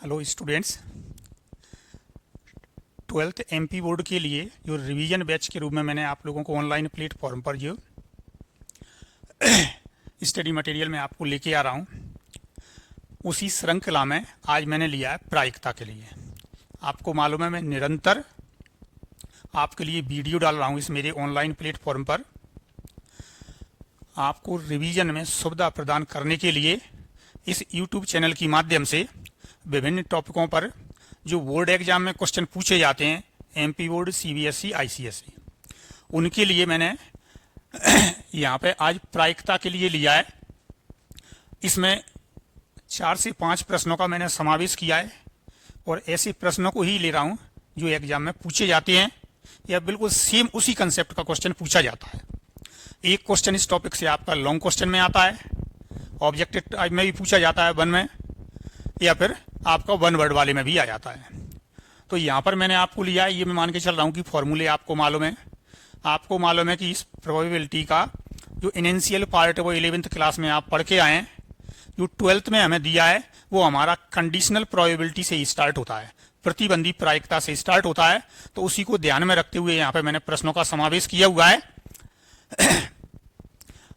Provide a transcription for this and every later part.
Hello students, 12th MP board के लिए जो रिवीजन बैच के रूप में मैंने आप लोगों को ऑनलाइन प्लेटफॉर्म पर जो स्टडी मटेरियल में आपको लेके आ रहा हूँ, उसी श्रृंखला में आज मैंने लिया है प्रायिकता के लिए। आपको मालूम है मैं निरंतर आपके लिए वीडियो डाल रहा हूँ इस मेरे ऑनलाइन प्लेटफॉर्म पर। आपको रिवीजन में सुविधा प्रदान करने के लिए इस यूट्यूब चैनल के माध्यम से विभिन्न टॉपिकों पर जो बोर्ड एग्जाम में क्वेश्चन पूछे जाते हैं, एमपी बोर्ड, सीबीएसई, आईसीएसई, उनके लिए मैंने यहाँ पे आज प्रायिकता के लिए लिया है। इसमें 4 से 5 प्रश्नों का मैंने समावेश किया है और ऐसे प्रश्नों को ही ले रहा हूँ जो एग्जाम में पूछे जाते हैं या बिल्कुल सेम उसी कंसेप्ट का क्वेश्चन पूछा जाता है। एक क्वेश्चन इस टॉपिक से आपका लॉन्ग क्वेश्चन में आता है, ऑब्जेक्टिव टाइप में भी पूछा जाता है 1 में, या फिर आपका 1 वर्ड वाले में भी आ जाता है। तो यहाँ पर मैंने आपको लिया है, ये मैं मान के चल रहा हूँ कि फॉर्मूले आपको मालूम है। आपको मालूम है कि इस प्रोबेबिलिटी का जो इनिशियल पार्ट है वो 11th क्लास में आप पढ़ के आए हैं। जो 12th में हमें दिया है वो हमारा कंडीशनल प्रोबेबिलिटी से ही स्टार्ट होता है, प्रतिबंधी प्रायिकता से स्टार्ट होता है। तो उसी को ध्यान में रखते हुए यहाँ पे मैंने प्रश्नों का समावेश किया हुआ है।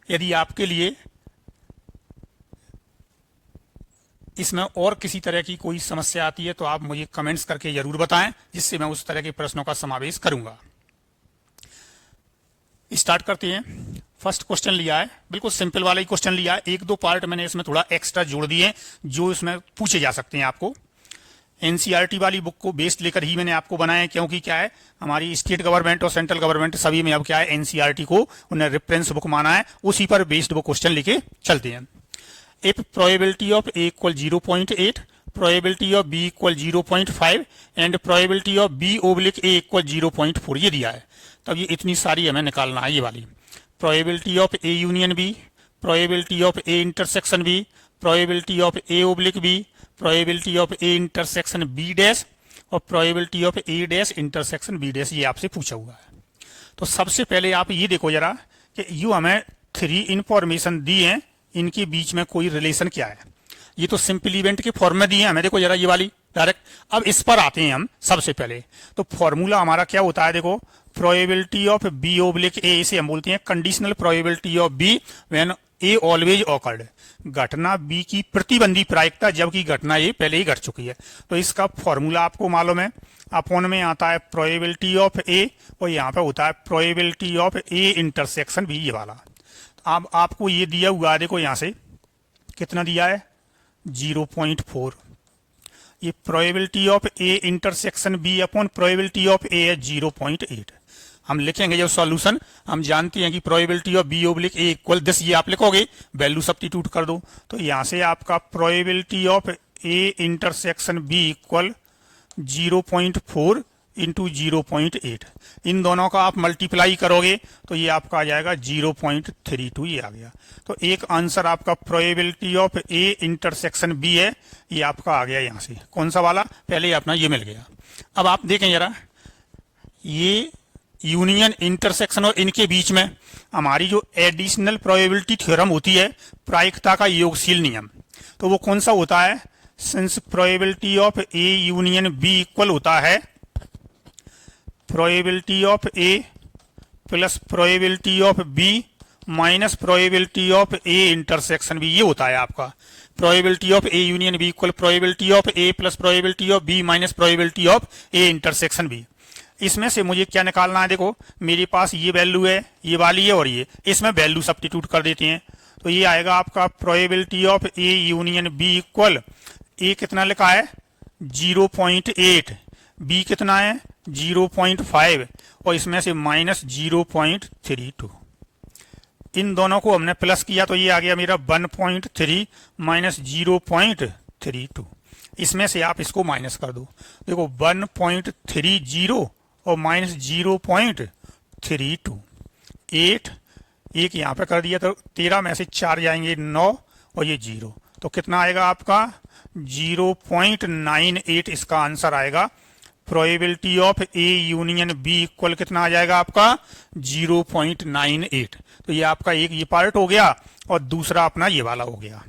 यदि आपके लिए इसमें और किसी तरह की कोई समस्या आती है तो आप मुझे कमेंट्स करके जरूर बताएं, जिससे मैं उस तरह के प्रश्नों का समावेश करूंगा। स्टार्ट करते हैं। फर्स्ट क्वेश्चन लिया है, बिल्कुल सिंपल वाला ही क्वेश्चन लिया है। 1-2 पार्ट मैंने इसमें थोड़ा एक्स्ट्रा जोड़ दिए जो इसमें पूछे जा सकते हैं। आपको एनसीईआरटी वाली बुक को बेस्ड लेकर ही मैंने आपको बनाया है, क्योंकि क्या है, हमारी स्टेट गवर्नमेंट और सेंट्रल गवर्नमेंट सभी में अब क्या है, एनसीईआरटी को उन्हें रेफरेंस बुक माना है, उसी पर बेस्ड वो क्वेश्चन लेके चलते हैं। If probability of A equal 0.8, probability of B equal 0.5 and probability of B oblique A equal 0.4 ये दिया है। तब ये इतनी सारी हमें निकालना है। ये वाली probability of A union B, probability of A intersection B, probability of A oblique B, probability of A intersection B dash और probability of A dash intersection B dash, ये आपसे पूछा हुआ है। तो सबसे पहले आप ये देखो जरा कि यू हमें 3 इंफॉर्मेशन दी है, इनके बीच में कोई रिलेशन क्या है। ये तो सिंपल इवेंट के फॉर्म में दिए हैं हमें, देखो जरा ये वाली डायरेक्ट। अब इस पर आते हैं हम सबसे पहले। तो फॉर्मूला हमारा क्या होता है, देखो, probability of B oblique A, इसे हम बोलते हैं conditional probability of B when A always occurred. घटना बी की प्रतिबंधी प्रायिकता जबकि घटना ए पहले ही घट चुकी है। तो इसका फॉर्मूला आपको मालूम है, अपॉन में आता है प्रोबेबिलिटी ऑफ ए और यहाँ पे होता है probability of A intersection B, ये वाला। अब आपको ये दिया हुआ है, देखो यहाँ से कितना दिया है, 0.4। ये probability of A intersection B upon probability of A है 0.8। हम लिखेंगे जब सॉल्यूशन, हम जानते हैं कि probability of B oblique A equal this, ये आप लिखोगे, वैल्यू सब्स्टिट्यूट कर दो। तो यहाँ से आपका probability of A intersection B equal 0.4 into 0.8, इन दोनों का आप मल्टीप्लाई करोगे तो ये आपका आ जाएगा 0.32, ये आ गया। तो एक आंसर आपका probability of A intersection B है, ये आपका आ गया यहाँ से। कौन सा वाला, पहले अपना ये मिल गया। अब आप देखें जरा, ये यूनियन, इंटरसेक्शन और इनके बीच में हमारी जो एडिशनल प्रोबेबिलिटी थ्योरम होती है, प्रायिकता का योगशील नियम, तो वो कौन सा होता है, since probability of A union B equal होता है probability of A plus probability of B minus probability of A intersection B, ये होता है आपका probability of A union B equal probability of A plus probability of B minus probability of A intersection B. इसमें से मुझे क्या निकालना है, देखो मेरे पास ये वैल्यू है, ये वाली है, और ये, इसमें वैल्यू सब्स्टिट्यूट कर देते हैं। तो ये आएगा आपका probability of A union B equal, A कितना लिखा है 0.8, बी कितना है 0.5 और इसमें से माइनस 0.32। इन दोनों को हमने प्लस किया तो ये आ गया मेरा 1.3 माइनस 0.32। इसमें से आप इसको माइनस कर दो, देखो 1.30 और माइनस 0.32, 8 एक यहाँ पे कर दिया तो 13 में से 4 जाएंगे 9 और ये 0, तो कितना आएगा आपका 0.98 इसका आंसर आएगा। Probability of A union B equal कितना आ जाएगा आपका 0.98। तो ये आपका एक ये पार्ट हो गया और दूसरा अपना ये वाला हो गया।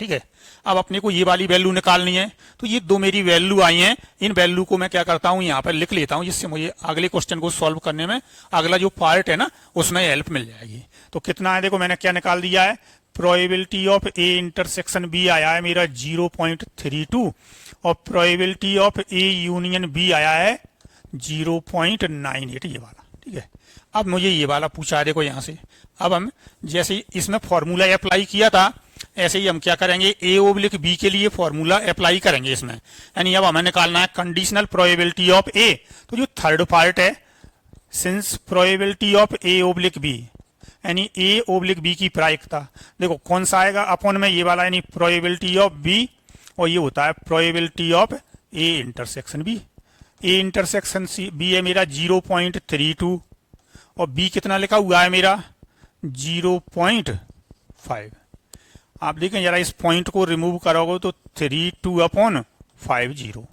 ठीक है। अब अपने को ये वाली वैल्यू निकालनी है, तो ये दो मेरी वैल्यू आई हैं, इन वैल्यू को मैं क्या करता हूं यहाँ पर लिख लेता हूं, जिससे मुझे अगले क्वेश्चन को सॉल्व करने में अगला जो पार्ट है ना उसमें हेल्प मिल जाएगी। तो कितना है देखो, मैंने क्या निकाल दिया है, probability of A intersection B आया है मेरा 0.32 और probability of A union B आया है 0.98, ये वाला, ठीक है। अब मुझे ये वाला पूछा है देखो यहाँ से। अब हम जैसे इसमें फॉर्मूला अप्लाई किया था, ऐसे ही हम क्या करेंगे, ए ओब्लिक बी के लिए फॉर्मूला अप्लाई करेंगे इसमें, यानी अब हमें निकालना है कंडीशनल प्रोबेबिलिटी ऑफ ए। तो जो थर्ड पार्ट है, since probability of A oblique B, यानी ए ओब्लिक बी की प्रायिकता, देखो कौन सा आएगा अपॉन में, ये वाला, यानी प्रोबेबिलिटी ऑफ बी, और ये होता है probability of A intersection B. A intersection B है मेरा 0.32 और बी कितना लिखा हुआ है मेरा 0.5। आप देखें जरा, इस पॉइंट को रिमूव करोगे तो 32/50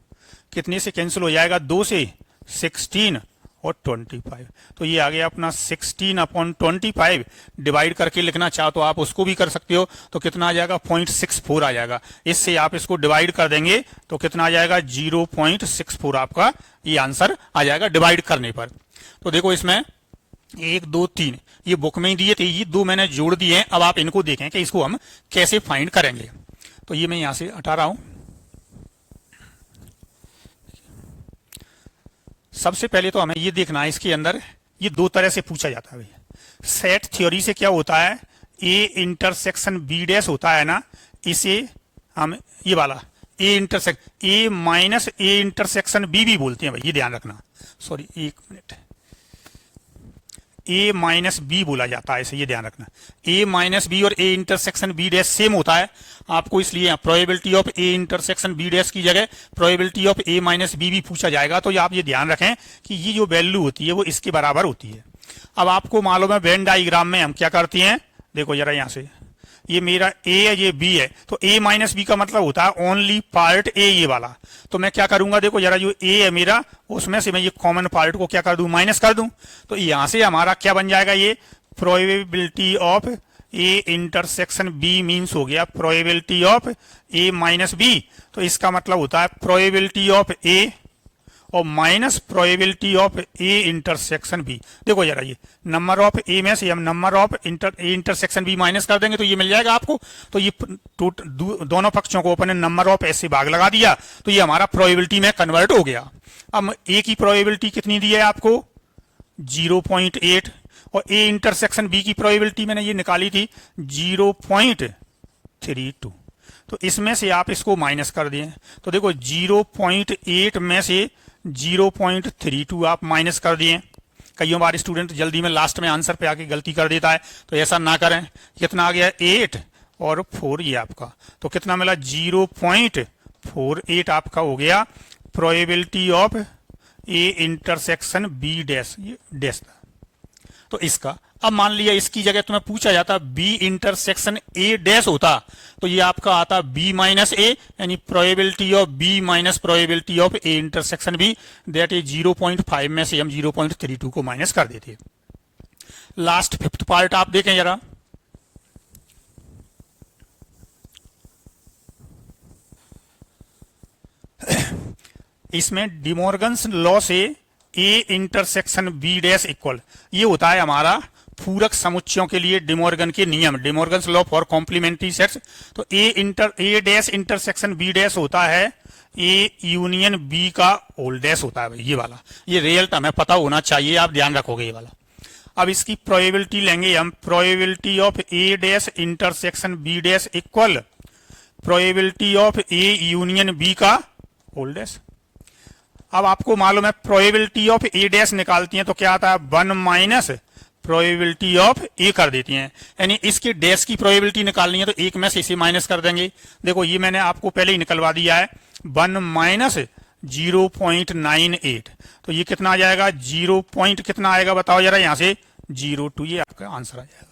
कितने से कैंसिल हो जाएगा, 2 से 16 और 25। तो ये आ गया अपना 16/25। डिवाइड करके लिखना चाहो तो आप उसको भी कर सकते हो, तो कितना आ जाएगा 0.64 आ जाएगा। इससे आप इसको डिवाइड कर देंगे तो कितना आ जाएगा 0.64 आपका ये आंसर आ जाएगा डिवाइड करने पर। तो देखो इसमें 1 2 3 ये बुक में ही दिए थे, ये दो मैंने जोड़ दिए हैं। अब आप इनको देखें कि इसको हम कैसे फाइंड करेंगे। तो ये मैं यहां से हटा रहा हूं। सबसे पहले तो हमें ये देखना है, इसके अंदर ये दो तरह से पूछा जाता है। सेट थ्योरी से क्या होता है, ए इंटरसेक्शन बी डैश होता है ना, इसे हम ये वाला A intersection A minus A intersection B भी बोलते हैं भाई, ये ध्यान रखना। सॉरी, एक मिनट, ए माइनस बी बोला जाता है इसे, ये ध्यान रखना। ए माइनस बी और A intersection B dash same होता है आपको, इसलिए probability of A intersection B dash की जगह probability of A minus B भी पूछा जाएगा। तो आप ये ध्यान रखें कि ये जो वैल्यू होती है वो इसके बराबर होती है। अब आपको मालूम है वेन डायग्राम में हम क्या करते हैं, देखो जरा यहां से, ये मेरा ए है, ये बी है, तो ए माइनस बी का मतलब होता है ओनली पार्ट ए, ये वाला। तो मैं क्या करूंगा, देखो जरा, जो ए है मेरा उसमें से मैं ये कॉमन पार्ट को क्या कर दूं, माइनस कर दूं। तो यहां से हमारा क्या बन जाएगा, ये probability of A intersection B means हो गया probability of A minus B. तो इसका मतलब होता है प्रोबेबिलिटी ऑफ ए और minus probability of A intersection B. देखो जरा, ये नंबर ऑफ ए में से हम number of intersection B minus कर देंगे तो ये मिल जाएगा आपको। तो ये दोनों पक्षों को अपने नंबर ऑफ ए से भाग लगा दिया, तो ये हमारा प्रोबेबिलिटी में कन्वर्ट हो गया। अब ए की प्रोबेबिलिटी कितनी दी है आपको 0.8 और ए इंटरसेक्शन बी की प्रोबेबिलिटी मैंने ये निकाली थी 0.32। तो इसमें से आप इसको माइनस कर दिए, तो देखो 0.8 में से 0.32 आप माइनस कर दिए। कई बार स्टूडेंट जल्दी में लास्ट में आंसर पे आके गलती कर देता है, तो ऐसा ना करें। कितना आ गया 8 और 4 ये आपका, तो कितना मिला 0.48 आपका हो गया probability of A intersection B dash, ये डैश था। तो इसका अब मान लिया इसकी जगह तुम्हें पूछा जाता बी इंटरसेक्शन ए डैश होता, तो ये आपका आता बी माइनस ए, यानी probability of B minus probability of A intersection B, that is 0.5 में से हम 0.32 को माइनस कर देते। लास्ट फिफ्थ पार्ट आप देखें जरा, इसमें डिमॉर्गन्स लॉ से A intersection B dash equal, ये होता है हमारा पूरक समुच्चयों के लिए डिमॉर्गन के नियम, De Morgan's law for complementary sets. तो A dash intersection B dash होता है ए यूनियन बी का होल डैश होता है भाई, ये वाला। ये रियल टर्म है, पता होना चाहिए, आप ध्यान रखोगे ये वाला। अब इसकी प्रोबेबिलिटी लेंगे हम, probability of A dash intersection B dash equal probability of A union B का होल डैश। अब आपको मालूम है प्रोबेबिलिटी ऑफ ए डैश निकालती हैं तो क्या आता है 1 माइनस प्रोबेबिलिटी ऑफ ए कर देती हैं, यानी इसके डैश की प्रोबेबिलिटी निकालनी है तो एक में से इसे माइनस कर देंगे। देखो ये मैंने आपको पहले ही निकलवा दिया है 1 माइनस 0.98, तो ये कितना आ जाएगा 0 पॉइंट कितना आएगा बताओ जरा, यहां से 0.2, ये आपका आंसर आ जाएगा।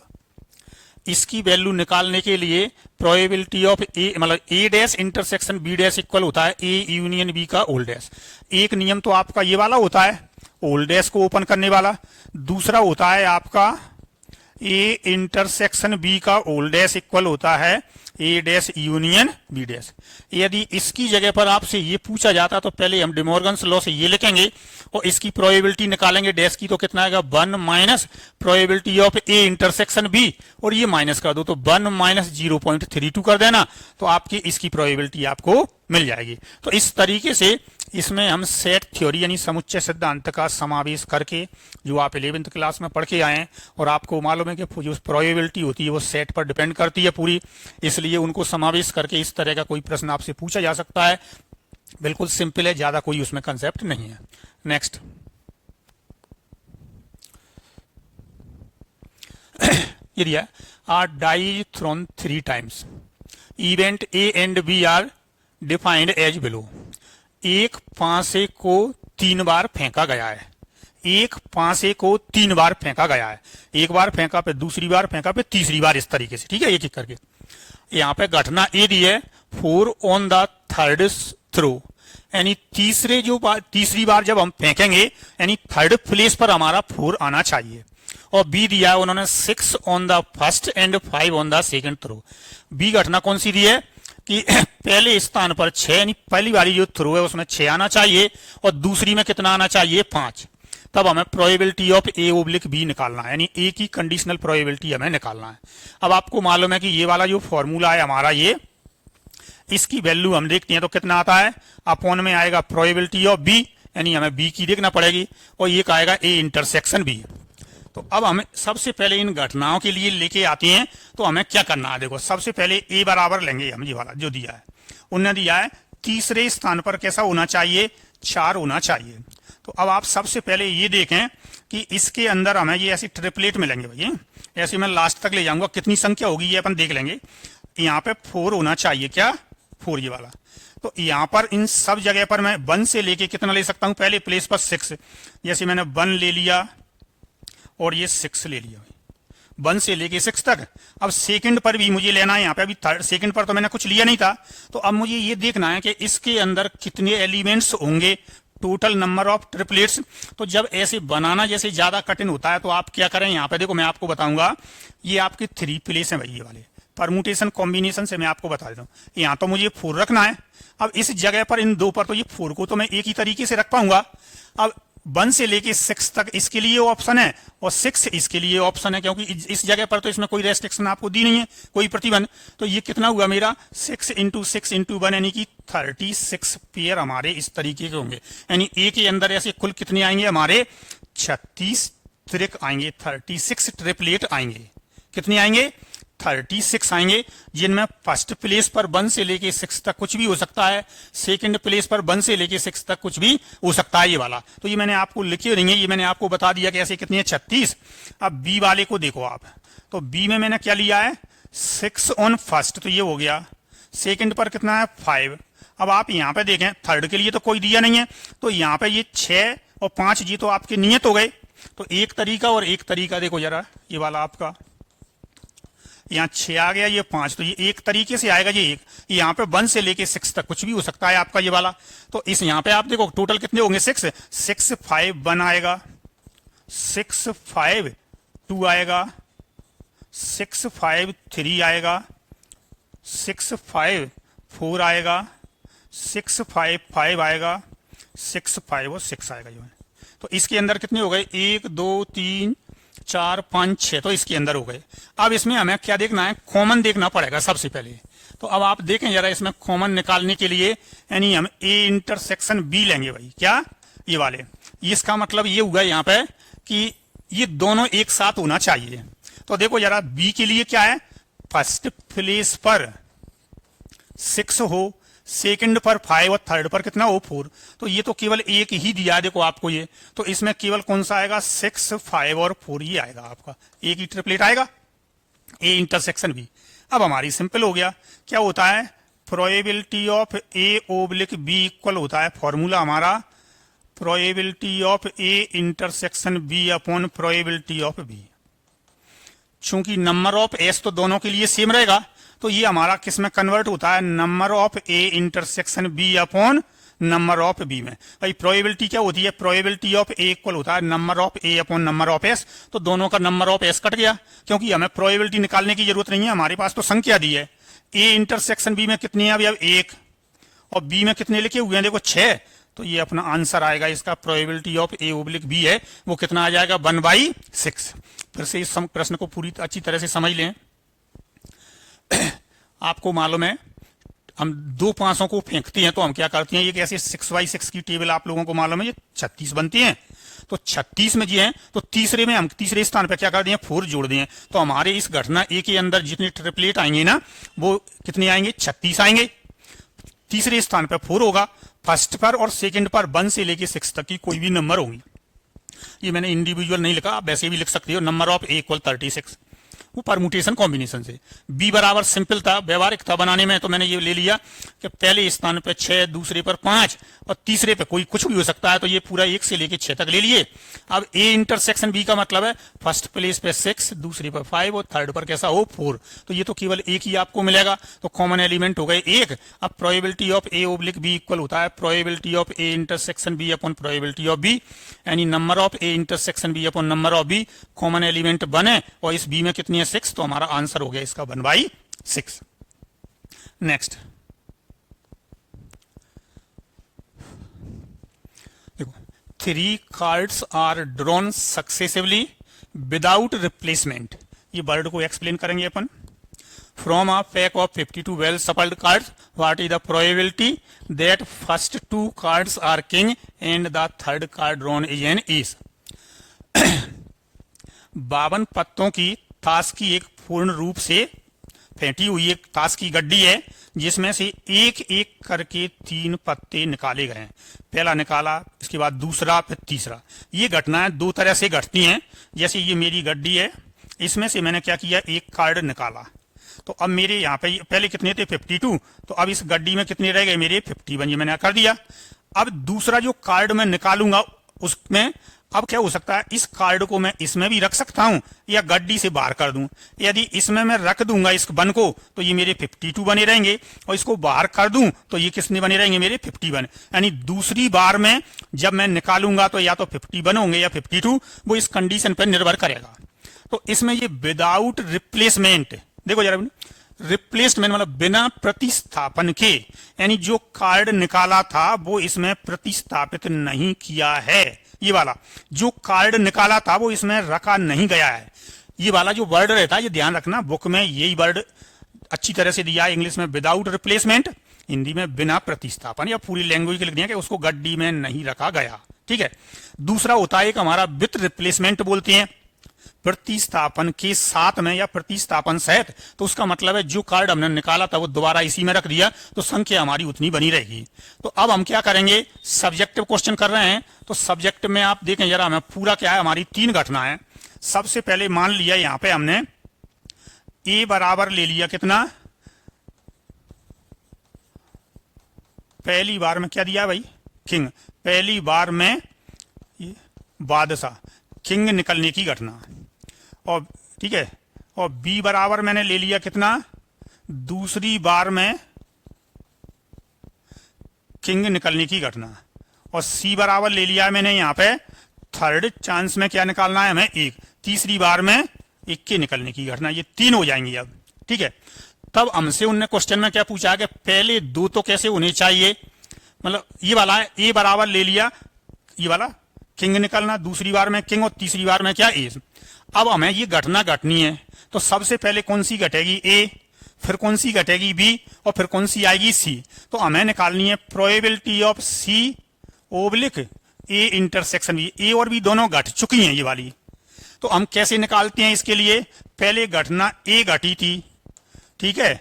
इसकी वैल्यू निकालने के लिए प्रोबेबिलिटी ऑफ ए मतलब A dash intersection B dash equal होता है ए यूनियन बी का ओल्ड डैश। एक नियम तो आपका ये वाला होता है ओल्ड डैश को ओपन करने वाला, दूसरा होता है आपका ए इंटरसेक्शन बी का ओल्ड डैश इक्वल होता है ए डैश यूनियन बी डैश। यदि इसकी जगह पर आपसे ये पूछा जाता तो पहले हम डिमॉर्गन्स लॉ से ये लिखेंगे और इसकी प्रोबेबिलिटी निकालेंगे डैश की, तो कितना आएगा 1 minus probability of A intersection B, और ये माइनस कर दो तो 1 माइनस 0.32 कर देना, तो आपकी इसकी प्रोबेबिलिटी आपको मिल जाएगी। तो इस तरीके से इसमें हम सेट थ्योरी यानी समुच्चय सिद्धांत का समावेश करके, जो आप 11th क्लास में पढ़ के आए हैं, और आपको मालूम है कि जो प्रोबेबिलिटी होती है वो सेट पर डिपेंड करती है पूरी, इसलिए उनको समावेश करके इस तरह का कोई प्रश्न आपसे पूछा जा सकता है। बिल्कुल सिंपल है, ज्यादा कोई उसमें कंसेप्ट नहीं है। नेक्स्ट ये दिया, are die thrown 3 times, event A and B are defined as below. एक पांसे को 3 बार फेंका गया है, एक पांसे को 3 बार फेंका गया है, एक बार फेंका पे दूसरी बार फेंका पे तीसरी बार, इस तरीके से, ठीक है, एक एक करके। यहाँ पे घटना ए दी है 4 ऑन द थर्ड थ्रो, यानी तीसरी बार जब हम फेंकेंगे यानी थर्ड प्लेस पर हमारा 4 आना चाहिए। और बी दिया है उन्होंने 6 on the first and 5 on the second throw. B घटना कौन सी दी है कि पहले स्थान पर 6, यानी पहली वाली जो थ्रो है उसमें 6 आना चाहिए और दूसरी में कितना आना चाहिए 5। तब हमें probability of A oblique B निकालना है, यानी ए की कंडीशनल प्रोबेबिलिटी हमें निकालना है। अब आपको मालूम है कि ये वाला जो फॉर्मूला है हमारा, ये इसकी वैल्यू हम देखते हैं तो कितना आता है, अपॉन में आएगा प्रोबेबिलिटी ऑफ बी, यानी हमें बी की देखना पड़ेगी, और ये आएगा ए इंटरसेक्शन बी। तो अब हमें सबसे पहले इन घटनाओं के लिए लेके आते हैं, तो हमें क्या करना है। देखो सबसे पहले ए बराबर लेंगे हम, ये वाला जो दिया है उन्होंने दिया है तीसरे स्थान पर कैसा होना चाहिए, 4 होना चाहिए। तो अब आप सबसे पहले ये देखें कि इसके अंदर हमें ये ऐसी ट्रिपलेट मिलेंगे भैया, ऐसे मैं लास्ट तक ले जाऊंगा, कितनी संख्या होगी ये अपन देख लेंगे। यहाँ पे 4 होना चाहिए, क्या 4 ये वाला। तो यहाँ पर इन सब जगह पर मैं 1 से लेके कितना ले सकता हूँ, पहले प्लेस पर 6, जैसे मैंने 1 ले लिया और ये 6 ले लिया, 1 से लेके 6 तक। अब सेकंड पर भी मुझे लेना है, यहाँ पे अभी थर्ड सेकंड पर तो मैंने कुछ लिया नहीं था, तो अब मुझे ये देखना है कि इसके अंदर कितने एलिमेंट्स होंगे, टोटल नंबर ऑफ ट्रिपलेट्स। तो जब ऐसे बनाना जैसे ज्यादा कठिन होता है तो आप क्या करें, यहाँ पे देखो मैं आपको बताऊंगा, ये आपके 3 प्लेस हैं भाई, ये वाले परमुटेशन कॉम्बिनेशन से मैं आपको बता देता हूँ। यहाँ तो मुझे 4 रखना है, अब इस जगह पर इन 2 पर तो ये 4 को तो मैं एक ही तरीके से रख पाऊंगा। अब 1 से लेके 6 तक इसके लिए ऑप्शन है और 6 इसके लिए ऑप्शन है, क्योंकि इस जगह पर तो इसमें कोई रेस्ट्रिक्शन आपको दी नहीं है, कोई प्रतिबंध। तो ये कितना हुआ मेरा 6 × 6 × 1, यानी कि 36 पेयर हमारे इस तरीके के होंगे। यानी ए के अंदर ऐसे कुल कितने आएंगे हमारे 36 त्रिक आएंगे, 36 ट्रिपलेट आएंगे। कितने आएंगे 36 आएंगे, जिनमें फर्स्ट प्लेस पर 1 से लेके 6 तक कुछ भी हो सकता है, सेकंड प्लेस पर 1 से लेके 6 तक कुछ भी हो सकता है, ये वाला। तो ये मैंने आपको लिखे नहीं है, ये मैंने आपको बता दिया कि ऐसे कितनी है 36। अब बी वाले को देखो आप, तो बी में मैंने क्या लिया है 6 ऑन फर्स्ट, तो ये हो गया। सेकंड पर कितना है 5। अब आप यहाँ पे देखें थर्ड के लिए तो कोई दिया नहीं है, तो यहाँ पे ये 6 और 5 जी तो आपके नियत हो गए। तो एक तरीका और एक तरीका देखो जरा, ये वाला आपका यहाँ 6 आ गया, ये 5, तो ये एक तरीके से आएगा, ये एक। यहाँ पे 1 से लेके 6 तक कुछ भी हो सकता है आपका ये वाला। तो इस यहाँ पे आप देखो टोटल कितने होंगे 6 5 1 आएगा, 6 5 2 आएगा, 6 5 3 आएगा, 6 5 4 आएगा, 6 5 5 आएगा, 6 5 और 6 आएगा जो है। तो इसके अंदर कितने हो गए 1 2 3 4 5 6, तो इसके अंदर हो गए। अब इसमें हमें क्या देखना है, कॉमन देखना पड़ेगा सबसे पहले। तो अब आप देखें जरा, इसमें कॉमन निकालने के लिए यानी हम ए इंटरसेक्शन बी लेंगे भाई, क्या ये वाले। इसका मतलब ये हुआ यहाँ पे कि ये दोनों एक साथ होना चाहिए। तो देखो जरा बी के लिए क्या है, फर्स्ट प्लेस पर 6 हो, सेकंड पर 5 और थर्ड पर कितना हो 4। तो ये तो केवल एक ही दिया है देखो आपको ये, तो इसमें केवल कौन सा आएगा 6 5 और 4 ये आएगा आपका, एक ही ट्रिपलेट आएगा ए इंटरसेक्शन बी। अब हमारी सिंपल हो गया, क्या होता है probability of A oblique B equal होता है फॉर्मूला हमारा probability of A intersection B upon probability of B. चूंकि नंबर ऑफ एस तो दोनों के लिए सेम रहेगा, तो ये हमारा किस में कन्वर्ट होता है, number of A intersection B upon number of B में। भाई प्रोबेबिलिटी क्या होती है, प्रोबेबिलिटी ऑफ ए इक्वल होता है number of A upon number of S. तो दोनों का नंबर ऑफ एस कट गया, क्योंकि हमें प्रोबेबिलिटी निकालने की जरूरत नहीं है, हमारे पास तो संख्या दी है। ए इंटरसेक्शन बी में कितनी है अभी, अब 1, और बी में कितने लिखे हुए हैं देखो 6, तो ये अपना आंसर आएगा इसका, probability of A oblique B है वो कितना आ जाएगा 1/6। फिर से इस प्रश्न को पूरी अच्छी तरह से समझ लें। आपको मालूम है हम 2 पांचों को फेंकते हैं तो हम क्या करते हैं, ये कैसे 6/6 की टेबल आप लोगों को मालूम है, ये 36 बनती है। तो 36 में जी है तो तीसरे में हम तीसरे स्थान पे क्या कर दिए 4 जोड़ दिए, तो हमारे इस घटना ए के अंदर जितने ट्रिपलेट आएंगे ना वो कितने आएंगे 36 आएंगे। तीसरे स्थान पर 4 होगा, फर्स्ट पर और सेकंड पर 1 से लेके 6 तक की कोई भी नंबर होंगी। ये मैंने इंडिविजुअल नहीं लिखा, आप वैसे भी लिख सकते हो, नंबर ऑफ ए = 36, वो परमुटेशन कॉम्बिनेशन से। बी बराबर सिंपल था, व्यवहारिक था बनाने में, तो मैंने ये ले लिया कि पहले स्थान पे 6, दूसरे पर 5 और तीसरे पे कोई कुछ भी हो सकता है, तो ये पूरा 1 से लेके 6 तक ले लिए। अब ए इंटरसेक्शन बी का मतलब है फर्स्ट प्लेस पे 6, दूसरे पर 5 और थर्ड पर कैसा हो 4, तो ये तो केवल एक ही आपको मिलेगा, तो कॉमन एलिमेंट हो गए 1। अब probability of A oblique B equal होता है probability of A intersection B upon probability of B, यानी number of A intersection B upon number of B, common element 1 है और इस बी में कितनी है 6, तो हमारा आंसर हो गया इसका 1/6। नेक्स्ट देखो, 3 cards are drawn successively without replacement, ये वर्ड को एक्सप्लेन करेंगे अपन। From a pack of 52 well shuffled cards what is the probability that first 2 cards are king and the third card drawn is an ace. 52 पत्तों की ताश की एक पूर्ण रूप से फेंटी हुई एक ताश की गड्डी है जिसमें से एक एक करके 3 पत्ते निकाले गए हैं। पहला निकाला, इसके बाद दूसरा, फिर तीसरा। ये घटनाएं 2 तरह से घटती हैं। जैसे ये मेरी गड्डी है, इसमें से मैंने क्या किया, एक कार्ड निकाला, तो अब मेरे यहाँ पे पहले कितने थे 52, तो अब इस गड्डी में कितने रह गए मेरे 51, ये मैंने कर दिया। अब दूसरा जो कार्ड मैं निकालूंगा उसमें अब क्या हो सकता है, इस कार्ड को मैं इसमें भी रख सकता हूं या गड्डी से बाहर कर दूं। यदि इसमें मैं रख दूंगा इस 1 को तो ये मेरे 52 बने रहेंगे, और इसको बाहर कर दूं तो ये किसने बने रहेंगे मेरे 51। यानी दूसरी बार में जब मैं निकालूंगा तो या तो 51 होंगे या 52, वो इस कंडीशन पर निर्भर करेगा। तो इसमें ये विदाउट रिप्लेसमेंट, देखो जरा, रिप्लेसमेंट मतलब बिना प्रतिस्थापन के, यानी जो कार्ड निकाला था वो इसमें प्रतिस्थापित नहीं किया है। ये वाला जो कार्ड निकाला था वो इसमें रखा नहीं गया है। ये वाला जो वर्ड रहता है ये ध्यान रखना, बुक में यही वर्ड अच्छी तरह से दिया है, इंग्लिश में विदाउट रिप्लेसमेंट, हिंदी में बिना प्रतिस्थापन, या पूरी लैंग्वेज के लिख दिया कि उसको गड्डी में नहीं रखा गया। ठीक है। दूसरा होता है एक हमारा विथ रिप्लेसमेंट बोलते हैं, प्रतिस्थापन के साथ में या प्रतिस्थापन सहित। तो उसका मतलब है जो कार्ड हमने निकाला था वो दोबारा इसी में रख दिया तो संख्या हमारी उतनी बनी रहेगी। तो अब हम क्या करेंगे, सब्जेक्टिव क्वेश्चन कर रहे हैं, तो सब्जेक्ट में आप देखें जरा, हमें पूरा क्या है, हमारी 3 घटना है। सबसे पहले मान लिया यहां पे हमने ए बराबर ले लिया कितना, पहली बार में क्या दिया भाई, किंग, पहली बार में बादशाह, किंग निकलने की घटना, और ठीक है, और बी बराबर मैंने ले लिया कितना, दूसरी बार में किंग निकलने की घटना, और सी बराबर ले लिया मैंने यहाँ पे थर्ड चांस में क्या निकालना है हमें 1, तीसरी बार में 1 के निकलने की घटना। ये 3 हो जाएंगी अब। ठीक है। तब हमसे उनने क्वेश्चन में क्या पूछा कि पहले 2 तो कैसे होने चाहिए, मतलब ये वाला है, ए बराबर ले लिया, ये वाला किंग निकलना, दूसरी बार में किंग और तीसरी बार में क्या एस। अब हमें ये घटना घटनी है तो सबसे पहले कौन सी घटेगी, ए, फिर कौन सी घटेगी बी, और फिर कौन सी आएगी सी। तो हमें निकालनी है probability of C oblique A intersection B. A और बी दोनों घट चुकी हैं ये वाली। तो हम कैसे निकालते हैं इसके लिए, पहले घटना ए घटी थी, ठीक है,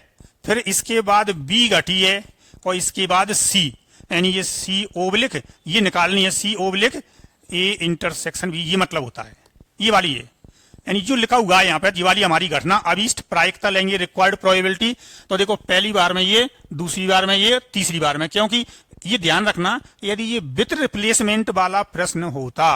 फिर इसके बाद बी घटी है और इसके बाद सी, यानी ये सी ओब्लिक ये निकालनी है, सी ओब्लिक ए इंटरसेक्शन बी, ये मतलब होता है ये वाली है, यानी जो लिखा हुआ है यहाँ पे ये वाली हमारी घटना। अभीष्ट प्रायिकता लेंगे, रिक्वायर्ड प्रोबेबिलिटी, तो देखो पहली बार में ये, दूसरी बार में ये, तीसरी बार में, क्योंकि ये ध्यान रखना यदि ये विथ रिप्लेसमेंट वाला प्रश्न होता,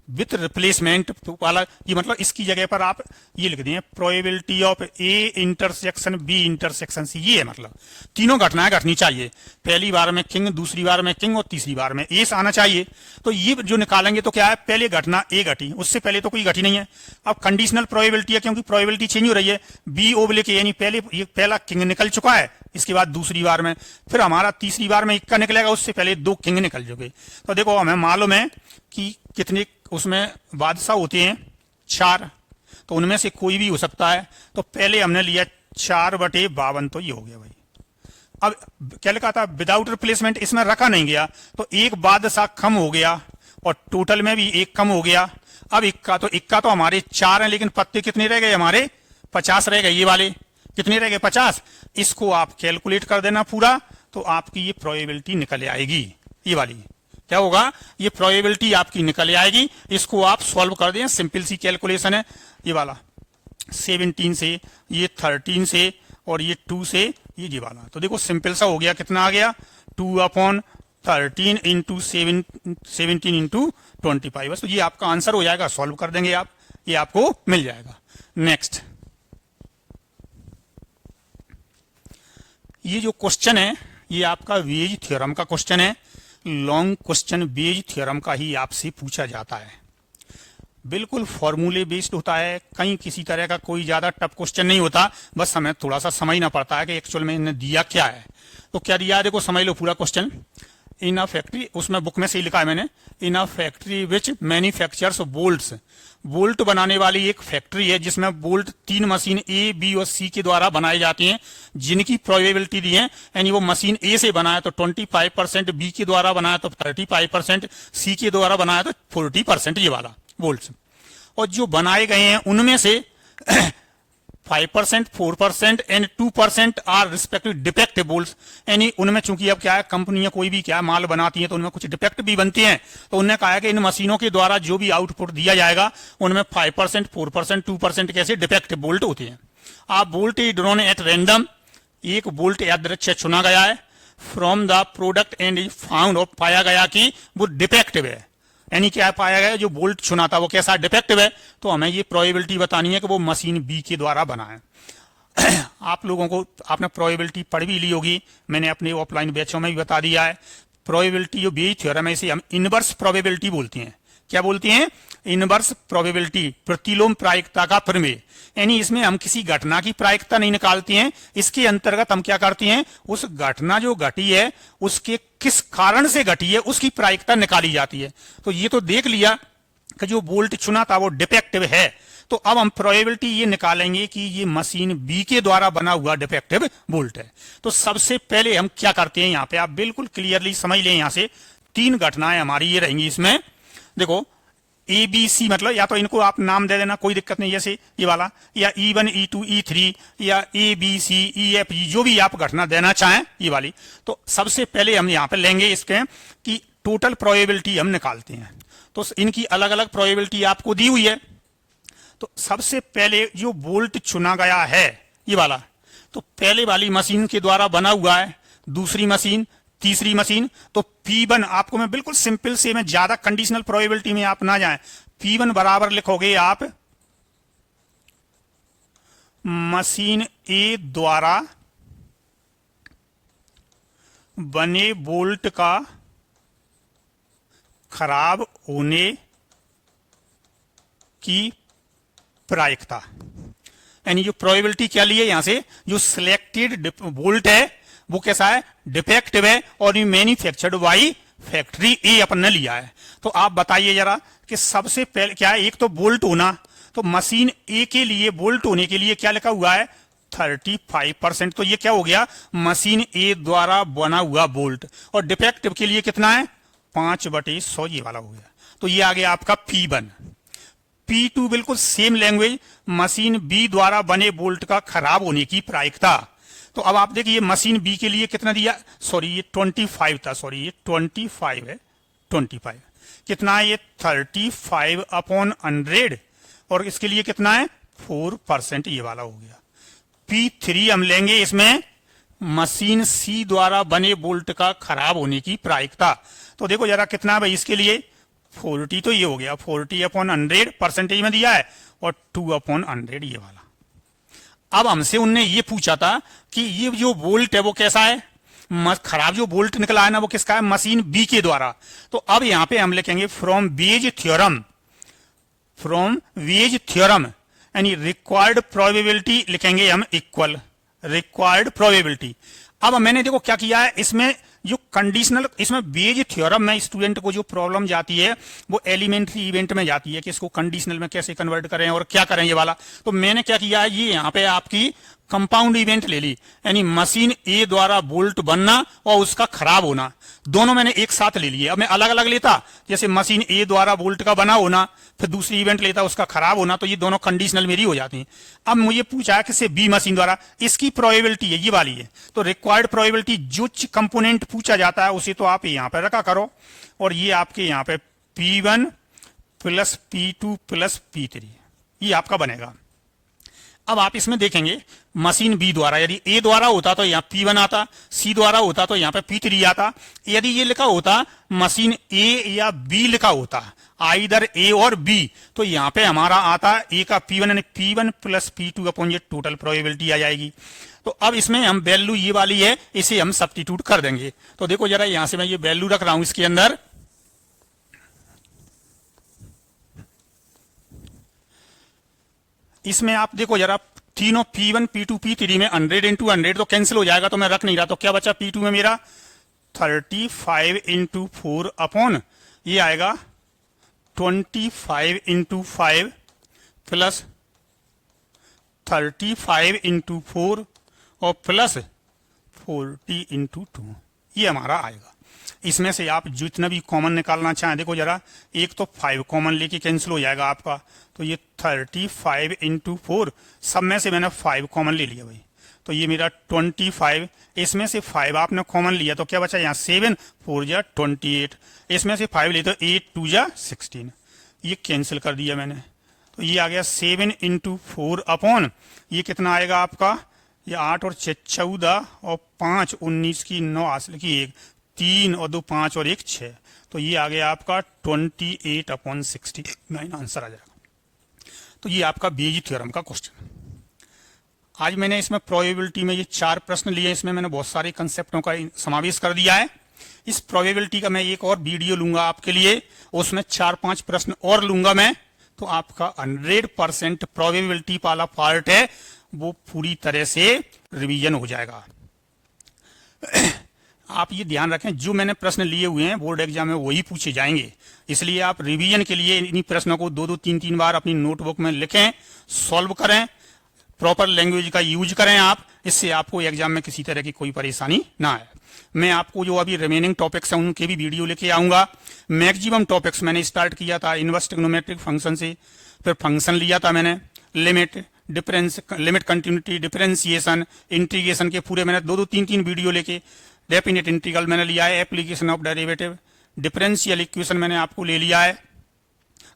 विथ रिप्लेसमेंट वाला, ये मतलब इसकी जगह पर आप ये लिख दिए probability of A intersection B intersection C, ये है मतलब तीनों घटनाएं घटनी चाहिए, पहली बार में किंग, दूसरी बार में किंग और तीसरी बार में एस आना चाहिए। तो ये जो निकालेंगे तो क्या है, पहले घटना ए घटी, उससे पहले तो कोई घटी नहीं है। अब कंडीशनल प्रोबेबिलिटी है क्योंकि प्रोबेबिलिटी चेंज हो रही है, बी ओब्लिक ए, यानी पहले ये पहला किंग निकल चुका है, इसके बाद दूसरी बार में फिर हमारा तीसरी बार में इक्का निकलेगा, उससे पहले दो किंग निकल चुके। तो देखो हमें मालूम है कि कितने उसमें बादशाह होते हैं, 4, तो उनमें से कोई भी हो सकता है। तो पहले हमने लिया 4/52, तो ये हो गया भाई। अब क्या लिखा था, विदाउट रिप्लेसमेंट, इसमें रखा नहीं गया, तो एक बादशाह कम हो गया और टोटल में भी एक कम हो गया। अब इक्का तो हमारे 4 हैं, लेकिन पत्ते कितने रह गए हमारे, 50 रह गए, ये वाले कितने रह गए, 50। इसको आप कैलकुलेट कर देना पूरा, तो आपकी ये प्रोबेबिलिटी निकल आएगी, ये वाली क्या होगा, ये प्रोबेबिलिटी आपकी निकल आएगी। इसको आप सॉल्व कर दें, सिंपल सी कैलकुलेशन है, ये वाला 17 से, ये 13 से, और ये 2 से, ये वाला। तो देखो सिंपल सा हो गया, कितना आ गया, 2/13 इंटू 17 इंटू 25, बस। तो ये आपका आंसर हो जाएगा, सॉल्व कर देंगे आप, ये आपको मिल जाएगा। नेक्स्ट, ये जो क्वेश्चन है ये आपका वेज थ्योरम का क्वेश्चन है, लॉन्ग क्वेश्चन बेज थ्योरम का ही आपसे पूछा जाता है, बिल्कुल फॉर्मूले बेस्ड होता है, कहीं किसी तरह का कोई ज्यादा टफ क्वेश्चन नहीं होता, बस हमें थोड़ा सा समझना पड़ता है कि एक्चुअल में इन्हें दिया क्या है। तो क्या दिया है, देखो समझ लो पूरा क्वेश्चन। इन अ फैक्ट्री, उसमें बुक में से ही लिखा है मैंने, in a factory which manufactures bolts, bolt बनाने वाली एक फैक्ट्री है जिसमें बोल्ट 3 मशीन ए बी और सी के द्वारा बनाई जाती हैं, जिनकी प्रोबेबिलिटी दी है, यानी वो मशीन ए से बनाया तो 25%, बी के द्वारा बनाया तो 35%, सी के द्वारा बनाया तो 40%, ये वाला बोल्ट। और जो बनाए गए हैं उनमें से 5%, 4% and 2% are respective defective bolts, यानी उनमें चूंकि अब क्या है, कंपनियां कोई भी क्या माल बनाती हैं तो उनमें कुछ डिफेक्ट भी बनते हैं, तो उन्होंने कहा है कि इन मशीनों के द्वारा जो भी आउटपुट दिया जाएगा उनमें 5%, 4%, 2% कैसे डिफेक्टिव बोल्ट होते हैं। आप बोल्ट ड्रोन एट रैंडम, एक बोल्ट यादृच्छिक चुना गया है, from the product and found, और पाया गया कि वो डिफेक्टिव है, यानी क्या पाया गया, जो बोल्ट चुना था वो कैसा डिफेक्टिव है, तो हमें ये प्रोबेबिलिटी बतानी है कि वो मशीन बी के द्वारा बना है। आप लोगों को आपने प्रोबेबिलिटी पढ़ भी ली होगी, मैंने अपने ऑफलाइन बैचों में भी बता दिया है। प्रोबेबिलिटी जो बेज थ्योरम है इसे हम इनवर्स प्रोबेबिलिटी बोलते हैं। क्या बोलते हैं, इनवर्स प्रोबेबिलिटी, प्रतिलोम प्रायिकता का प्रमेय, यानी इसमें हम किसी घटना की प्रायिकता नहीं निकालते हैं, इसके अंतर्गत हम क्या करते हैं, उस घटना जो घटी है उसके किस कारण से घटी है उसकी प्रायिकता निकाली जाती है। तो ये तो देख लिया कि जो बोल्ट चुना था वो डिफेक्टिव है, तो अब हम प्रोबेबिलिटी ये निकालेंगे कि ये मशीन बी के द्वारा बना हुआ डिफेक्टिव बोल्ट है। तो सबसे पहले हम क्या करते हैं, यहाँ पे आप बिल्कुल क्लियरली समझ लें, यहाँ से 3 घटनाएं हमारी ये रहेंगी इसमें। देखो ए बी सी, मतलब या तो इनको आप नाम दे देना, कोई दिक्कत नहीं, जैसे ये वाला, या E1 E2 E3, या A B C E F G, जो भी आप घटना देना चाहें ये वाली। तो सबसे पहले हम यहाँ पे लेंगे इसके कि टोटल प्रोबेबिलिटी हम निकालते हैं, तो इनकी अलग अलग प्रोबेबिलिटी आपको दी हुई है। तो सबसे पहले जो बोल्ट चुना गया है ये वाला, तो पहले वाली मशीन के द्वारा बना हुआ है, दूसरी मशीन, तीसरी मशीन, तो P1 आपको मैं बिल्कुल सिंपल से, मैं ज्यादा कंडीशनल प्रोबेबिलिटी में आप ना जाएं, P1 बराबर लिखोगे आप मशीन ए द्वारा बने बोल्ट का खराब होने की प्रायिकता, यानी जो प्रोबेबिलिटी क्या ली है यहां से, जो सिलेक्टेड बोल्ट है वो कैसा है, डिफेक्टिव है, और ये मैन्युफैक्चर्ड बाई फैक्ट्री ए अपन ने लिया है। तो आप बताइए जरा कि सबसे पहले क्या है, एक तो बोल्ट होना, तो मशीन ए के लिए बोल्ट होने के लिए क्या लिखा हुआ है, 35%, तो ये क्या हो गया, मशीन ए द्वारा बना हुआ बोल्ट, और डिफेक्टिव के लिए कितना है, 5/100, ये वाला हो गया। तो ये आ गया आपका P1। P2 बिल्कुल सेम लैंग्वेज, मशीन बी द्वारा बने बोल्ट का खराब होने की प्रायिकता। तो अब आप देखिए मशीन बी के लिए कितना दिया, सॉरी ये 25 था, सॉरी ये 25 है, 25 कितना है, ये 35/100, और इसके लिए कितना है, 4%, ये वाला हो गया। P3 हम लेंगे, इसमें मशीन सी द्वारा बने बोल्ट का खराब होने की प्रायिकता। तो देखो जरा कितना है भाई, इसके लिए 40 तो ये हो गया 40/100 परसेंटेज में दिया है, और 2/100 ये वाला। अब हमसे उनने ये पूछा था कि ये जो वोल्ट है वो कैसा है, खराब जो वोल्ट निकला है ना वो किसका है, मशीन बी के द्वारा। तो अब यहां पे हम लिखेंगे फ्रॉम वेज थ्योरम यानी रिक्वायर्ड प्रोबेबिलिटी लिखेंगे हम इक्वल रिक्वायर्ड प्रोबेबिलिटी। अब मैंने देखो क्या किया है, इसमें जो कंडीशनल, इसमें वेज थ्योरम में स्टूडेंट को जो प्रॉब्लम जाती है वो एलिमेंट्री इवेंट में जाती है कि इसको कंडीशनल में कैसे कन्वर्ट करें और क्या करें ये वाला। तो मैंने क्या किया है, ये यहाँ पे आपकी कंपाउंड इवेंट ले ली, यानी मशीन ए द्वारा बोल्ट बनना और उसका खराब होना, दोनों मैंने एक साथ ले लिए। अब मैं अलग अलग लेता, जैसे मशीन ए द्वारा बोल्ट का बना होना, फिर दूसरी इवेंट लेता उसका खराब होना, तो ये दोनों कंडीशनल मेरी हो जाती हैं। अब मुझे पूछा है कि बी मशीन द्वारा, इसकी प्रोबेबिलिटी है ये वाली है, तो रिक्वायर्ड प्रोबेबिलिटी जो कंपोनेंट पूछा जाता है उसे तो आप यहाँ पे रखा करो, और ये आपके यहाँ पे P1 plus P2 plus P3 ये आपका बनेगा। अब आप इसमें देखेंगे मशीन बी द्वारा, यदि ए द्वारा होता तो यहाँ P1 आता, सी द्वारा होता तो यहाँ पे P3 आता। यदि ये लिखा होता मशीन ए या बी लिखा होता, आइदर ए और बी, तो यहाँ पे हमारा आता ए का P1 यानी P1 प्लस P2 अपॉन ये टोटल प्रोबेबिलिटी आ जाएगी। तो अब इसमें हम वैल्यू ये वाली है, इसे हम सब्स्टिट्यूट कर देंगे। तो देखो जरा यहां से मैं ये वैल्यू रख रहा हूं इसके अंदर, इसमें आप देखो जरा तीनों P1 P2 P3 में 100 इंटू 100 तो कैंसिल हो जाएगा, तो मैं रख नहीं रहा। तो क्या बचा P2 में मेरा 35 इंटू 4 अपॉन ये आएगा 25 इंटू 5 प्लस 35 इंटू 4 और प्लस 40 इंटू 2 ये हमारा आएगा। इसमें से आप जितना भी कॉमन निकालना चाहें, देखो जरा एक तो 5 कॉमन लेके कैंसिल हो जाएगा आपका, तो ये 35 इंटू 4 सब में से मैंने 5 कॉमन ले लिया भाई, तो ये मेरा 25, इसमें से 5 आपने कॉमन लिया तो क्या बचा यहाँ 7 4 जा 28, इसमें से 5 ले तो 8 2 जा 16, ये कैंसिल कर दिया मैंने। तो ये आ गया 7 इंटू 4 अपॉन ये कितना आएगा आपका, ये 8 और 6 14 और 5 19 की 9 हासिल की 1 3 और 2 5 और 1 6, तो ये आ गया आपका 28/69 आंसर आ जाएगा। तो ये आपका बेज थ्योरम का क्वेश्चन। आज मैंने इसमें प्रोबेबिलिटी में ये 4 प्रश्न लिए, इसमें मैंने बहुत सारे कंसेप्टों का समावेश कर दिया है। इस प्रोबेबिलिटी का मैं एक और वीडियो लूंगा आपके लिए, उसमें 4-5 प्रश्न और लूंगा मैं, तो आपका 100% प्रोबेबिलिटी वाला पार्ट है वो पूरी तरह से रिवीजन हो जाएगा। आप ये ध्यान रखें जो मैंने प्रश्न लिए हुए हैं बोर्ड एग्जाम में वही पूछे जाएंगे, इसलिए आप रिवीजन के लिए इन्हीं प्रश्नों को 2-2 3-3 बार अपनी नोटबुक में लिखें, सॉल्व करें, प्रॉपर लैंग्वेज का यूज करें आप, इससे आपको एग्जाम में किसी तरह की कोई परेशानी ना आए। मैं आपको जो अभी रिमेनिंग टॉपिक्स हैं उनके भी वीडियो लेके आऊंगा। मैक्सिमम टॉपिक्स मैंने स्टार्ट किया था इनवर्स ट्रिग्नोमेट्रिक फंक्शन से, फिर फंक्शन लिया था मैंने, limit difference, limit continuity, differentiation, integration के पूरे मैंने 2-2 3-3 वीडियो लेके, डेफिनेट इंटीग्रल मैंने लिया है, application of derivative, differential equation मैंने आपको ले लिया है,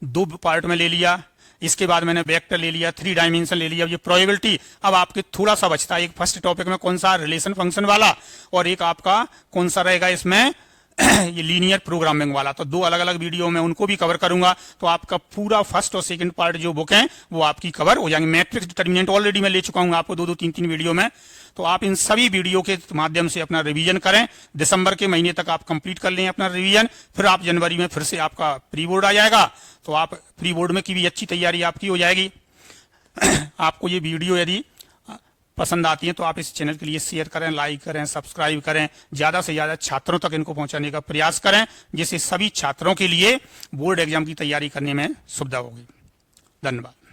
2 पार्ट में ले लिया। इसके बाद मैंने वेक्टर ले लिया, 3 डायमेंशन ले लिया। ये प्रोबेबिलिटी अब आपके थोड़ा सा बचता है, एक फर्स्ट टॉपिक में कौन सा रिलेशन फंक्शन वाला, और एक आपका कौन सा रहेगा इसमें ये लीनियर प्रोग्रामिंग वाला। तो 2 अलग अलग वीडियो में उनको भी कवर करूंगा, तो आपका पूरा फर्स्ट और सेकंड पार्ट जो बुक है वो आपकी कवर हो जाएंगे। मैट्रिक्स डिटर्मिनेंट ऑलरेडी मैं ले चुका हूं आपको 2-2 3-3 वीडियो में, तो आप इन सभी वीडियो के माध्यम से अपना रिवीजन करें। दिसंबर के महीने तक आप कंप्लीट कर लें अपना रिवीजन, फिर आप जनवरी में फिर से आपका प्री बोर्ड आ जाएगा, तो आप प्री बोर्ड में की भी अच्छी तैयारी आपकी हो जाएगी। आपको ये वीडियो यदि पसंद आती है तो आप इस चैनल के लिए शेयर करें, लाइक करें, सब्सक्राइब करें, ज्यादा से ज्यादा छात्रों तक इनको पहुंचाने का प्रयास करें, जिससे सभी छात्रों के लिए बोर्ड एग्जाम की तैयारी करने में सुविधा होगी। धन्यवाद।